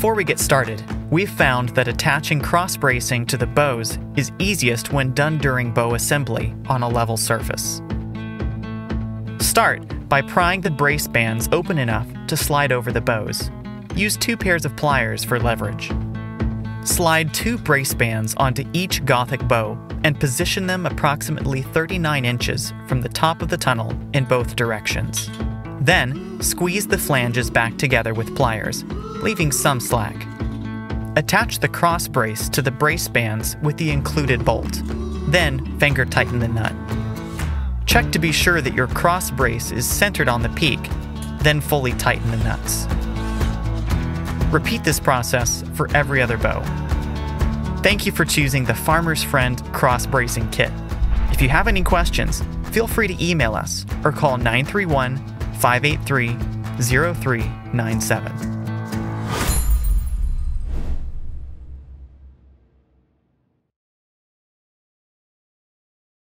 Before we get started, we've found that attaching cross-bracing to the bows is easiest when done during bow assembly on a level surface. Start by prying the brace bands open enough to slide over the bows. Use 2 pairs of pliers for leverage. Slide 2 brace bands onto each Gothic bow and position them approximately 39 inches from the top of the tunnel in both directions. Then, squeeze the flanges back together with pliers, leaving some slack. Attach the cross brace to the brace bands with the included bolt. Then, finger tighten the nut. Check to be sure that your cross brace is centered on the peak, then fully tighten the nuts. Repeat this process for every other bow. Thank you for choosing the Farmer's Friend Cross Bracing Kit. If you have any questions, feel free to email us or call 931-583-0397.